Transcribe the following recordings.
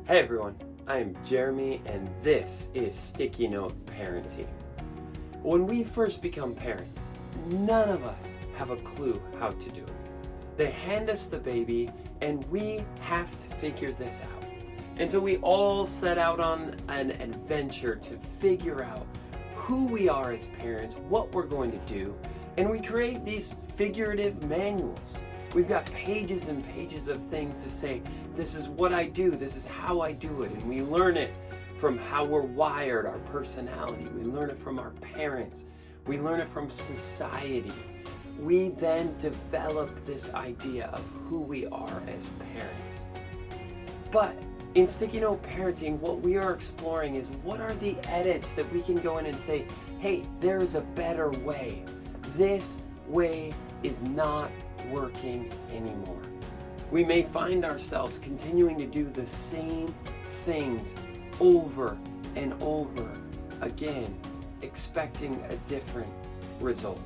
Hey everyone, I'm Jeremy and this is Sticky Note Parenting. When we first become parents, none of us have a clue how to do it. They hand us the baby and we have to figure this out. And so we all set out on an adventure to figure out who we are as parents, what we're going to do, and we create these figurative manuals. We've got pages and pages of things to say, this is what I do, this is how I do it, and we learn it from how we're wired, our personality. We learn it from our parents. We learn it from society. We then develop this idea of who we are as parents. But in Sticky Note Parenting, what we are exploring is what are the edits that we can go in and say, hey, there is a better way. This way is not working anymore. We may find ourselves continuing to do the same things over and over again, expecting a different result.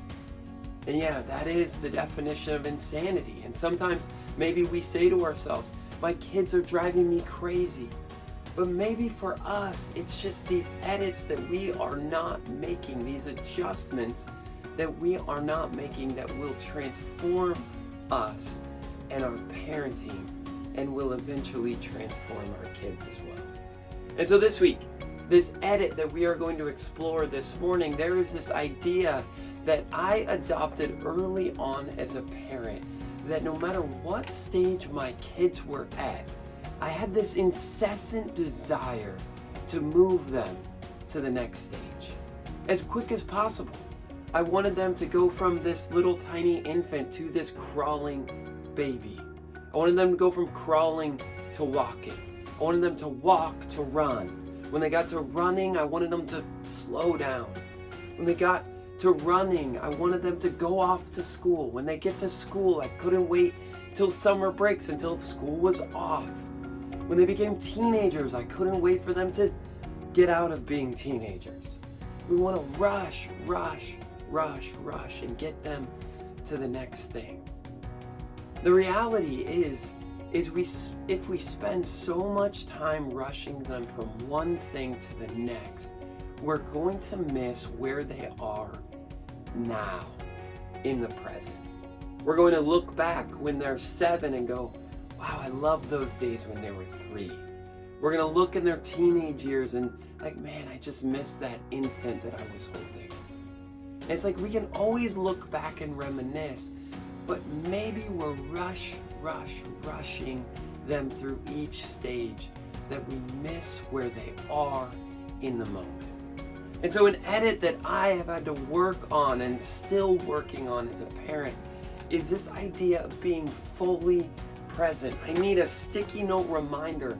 And yeah, that is the definition of insanity. And sometimes maybe we say to ourselves, my kids are driving me crazy. But maybe for us, it's just these edits that we are not making, these adjustments that we are not making that will transform us and our parenting and will eventually transform our kids as well. And so this week, this edit that we are going to explore this morning, there is this idea that I adopted early on as a parent, that no matter what stage my kids were at, I had this incessant desire to move them to the next stage as quick as possible. I wanted them to go from this little tiny infant to this crawling baby. I wanted them to go from crawling to walking. I wanted them to walk to run. When they got to running, I wanted them to slow down. When they got to running, I wanted them to go off to school. When they get to school, I couldn't wait till summer breaks until school was off. When they became teenagers, I couldn't wait for them to get out of being teenagers. We want to rush and get them to the next thing. The reality is if we spend so much time rushing them from one thing to the next, we're going to miss where they are now, in the present. We're going to look back when they're 7 and go, wow, I love those days when they were 3. We're going to look in their teenage years and like, man, I just miss that infant that I was holding. And it's like we can always look back and reminisce, but maybe we're rushing them through each stage that we miss where they are in the moment. And so an edit that I have had to work on and still working on as a parent is this idea of being fully present. I need a sticky note reminder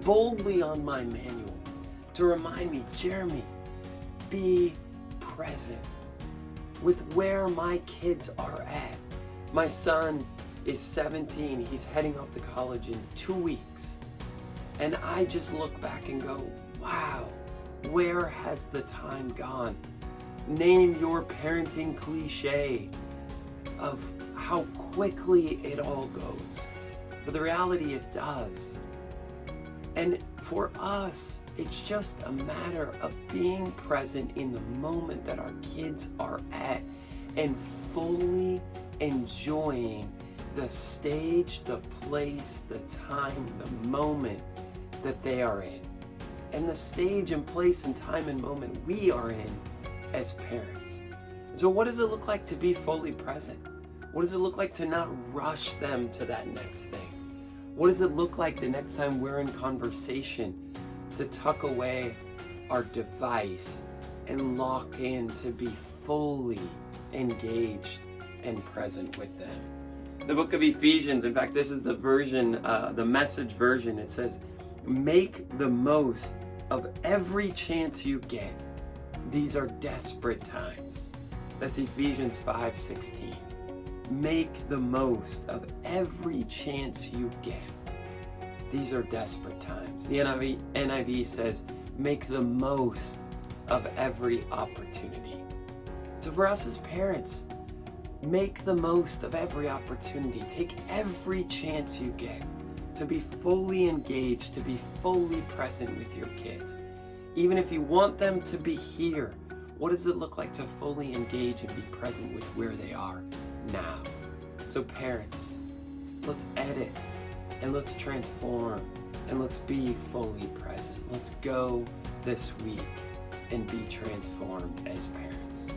boldly on my manual to remind me, Jeremy, be present with where my kids are at. My son is 17. He's heading off to college in 2 weeks. And I just look back and go, wow, where has the time gone? Name your parenting cliche of how quickly it all goes. But the reality, it does. And for us, it's just a matter of being present in the moment that our kids are at and fully enjoying the stage, the place, the time, the moment that they are in. And the stage and place and time and moment we are in as parents. So what does it look like to be fully present? What does it look like to not rush them to that next thing? What does it look like the next time we're in conversation to tuck away our device and lock in to be fully engaged and present with them? The book of Ephesians, in fact, this is the version, the Message version. It says, make the most of every chance you get. These are desperate times. That's Ephesians 5:16. Make the most of every chance you get. These are desperate times. The NIV says, make the most of every opportunity. So for us as parents, make the most of every opportunity. Take every chance you get to be fully engaged, to be fully present with your kids. Even if you want them to be here, what does it look like to fully engage and be present with where they are now? So parents, let's edit and let's transform and let's be fully present. Let's go this week and be transformed as parents.